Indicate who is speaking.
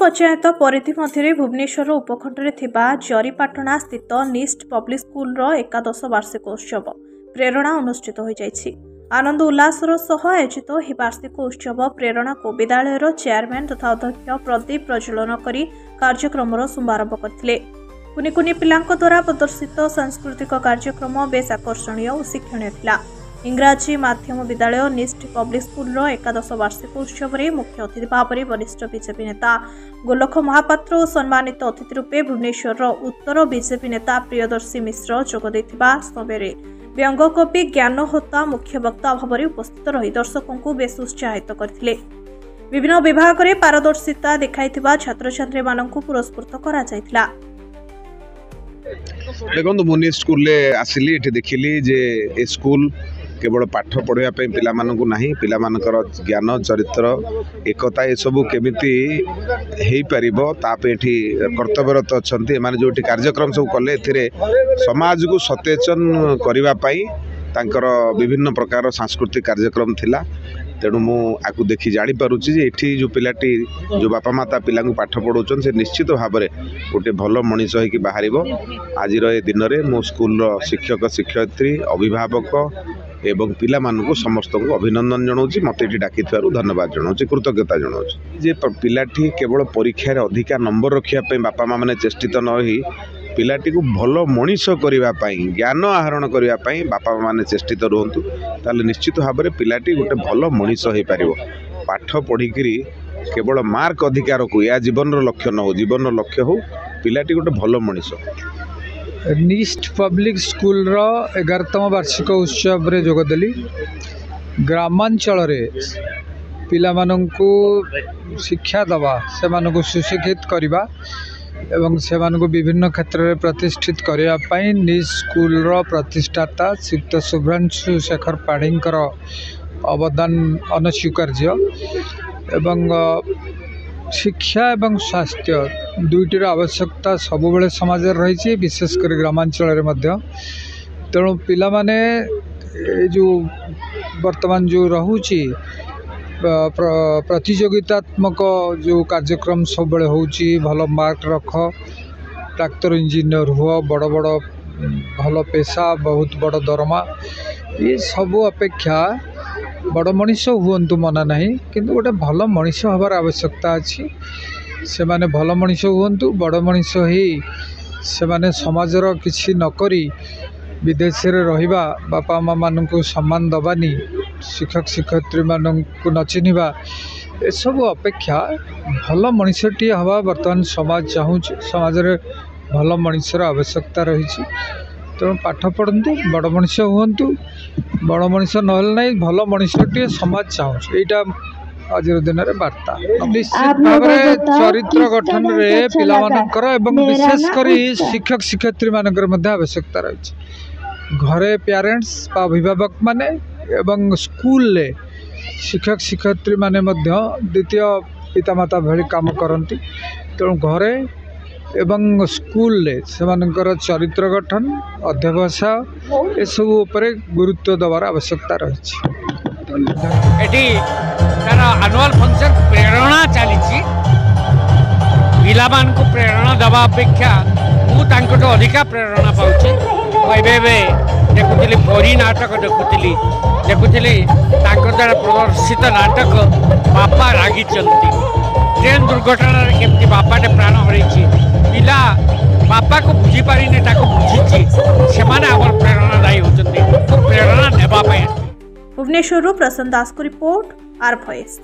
Speaker 1: पंचायत परिधि मध्य भुवनेश्वर उपखंड जरीपाटना स्थित निस्ट पब्लिक स्कूल एकादश वार्षिकोत्सव प्रेरणा अनुष्ठित हो जाइछि। आनंद उल्लासर सह आयोजित यह वार्षिक उत्सव प्रेरणा को विद्यालयर चेयरमैन तथा अध्यक्ष प्रदीप प्रज्वलन करी कार्यक्रम शुभारंभ करथिले। कुनि कुनि पिलांक द्वारा प्रदर्शित सांस्कृतिक कार्यक्रम बेस आकर्षणीय और शिक्षणीय थिला। इंग्राजी माध्यम विद्यालय निस्ट पब्लिक स्कूल एकादश वार्षिक उत्सव में मुख्य अतिथि भाव में वरिष्ठ बीजेपी नेता गोलख महापात्र और सम्मानित अतिथि रूपे भुवनेश्वर उत्तर बीजेपी नेता प्रियदर्शी मिश्र जोगदेइथिबा समय व्यंगकवि ज्ञान होता मुख्य वक्ता भाव में उपस्थित रही दर्शकों को बेस उत्साहित करथिले। विभिन्न विभाग में पारदर्शिता देखाइथिबा छात्र छात्री माननकु पुरस्कृत करा जायथिला।
Speaker 2: देखो मुनि स्कूल आसिली एठी देखिली जे ए स्कूल केवल पाठ पढ़ाई पिला पिलामानकर ज्ञान चरित्र एकता ये सब केमिति हेई परिबो तापे एठी कर्तव्यरत अछंती माने जो कार्यक्रम सब कले एथिरे समाज को सचेतन करिवा पई तांकर विभिन्न प्रकार सांस्कृतिक कार्यक्रम थिला। तेणु मुझे देखी जानी पारुची जे एठी जो पिलाटी जो बापा माता पिला पाठ पढ़ाऊन से निश्चित भाव में गोटे भल मनीष होइकी बाहरिबो। आज दिन में मो स्कूल शिक्षक शिक्षयित्री अभिभावक एवं पिला मानकु समस्त को अभिनंदन जनाऊँ मत ये डाकी धन्यवाद जनाऊँ कृतज्ञता जनाऊँ जे पिलाटी केवल परीक्षा अधिका नंबर रखापी बापा माँ मैंने चेष्टित न ही पिलाटी को भल मनीष करने ज्ञान आहरण करने बापा माने चेष्टित रुहतु ताले निश्चित भाव में पिलाटी गोटे भल मनीष हो पार। पाठ पढ़िक केवल मार्क अधिकार को या जीवन लक्ष्य न हो जीवन लक्ष्य हो पिलाटी गोटे भल मनीष।
Speaker 3: निस्ट पब्लिक स्कूल 11तम वार्षिक उत्सव रे जोगदेली। ग्रामांचल पिला माननकु शिक्षा दवा से मानकु सुशिक्षित करवा एवं से मानकु विभिन्न क्षेत्र में प्रतिष्ठित करने निस्ट स्कूल प्रतिष्ठाता श्रीयुक्त शुभ्रांशु शेखर पाढ़ींकर अवदान अनस्वीकार्य एवं शिक्षा एवं स्वास्थ्य दुईटर आवश्यकता सबुबले समाज रही विशेषकर ग्रामांचल तेणु पिला माने जो वर्तमान जो रहुची प्रतियोगितात्मक जो कार्यक्रम सब होची भल मार्क रख डाक्तर इंजीनियर हुआ बड़ बड़ भल पेशा बहुत बड़ दरमा ये सब अपेक्षा बड़ मनीष हुंतु मना नहीं किंतु गोटे भल मनीष हबार आवश्यकता अच्छी से माने भल मनीष हुंतु बड़ मनीष ही से माने समाजर किसी नकरी विदेश रे रहिबा बापा माँ मानू सम्मान दबानी शिक्षक शिक्षयित्री मानू न चिन्हवा एसबू अपेक्षा भल मनीषटी हवा बर्तमान समाज चाहूँ समाज रे भल मनीषर आवश्यकता रही तेणु पाठ पढ़तु बड़ मनीष हुंतु बड़ मनीष ना भल मनीषटी समाज चाहूँ यहाँ आज दिन में वार्ता निश्चित भाव में चरित्र गठन रे पिला मानकर एवं विशेषकर शिक्षक शिक्षयित्री मानकर आवश्यकता रही घरे पेरेंट्स अभिभावक माने एवं स्कूल ले शिक्षक शिक्षयित्री माने द्वितीय पितामाता भली काम करती तेणु घरे एवं स्कूल ले सेमानकर चरित्र गठन अध्यवसाय एसबू उपरे गुरुत्व देवार आवश्यकता रही।
Speaker 4: एनुअल फंक्शन प्रेरणा चली पिला को प्रेरणा दवा अपेक्षा मुझे अधिका प्रेरणा पाऊँ। देखुली परी नाटक देखुली द्वारा प्रदर्शित नाटक बापा रागी ट्रेन दुर्घटना केमती बापाटे प्राण हरई पिला बापा को बुझी पारी बुझी से प्रेरणादायी होती प्रेरणा नेबाई।
Speaker 1: भुवनेश्वर प्रसन्न दास को रिपोर्ट आर भॉइस।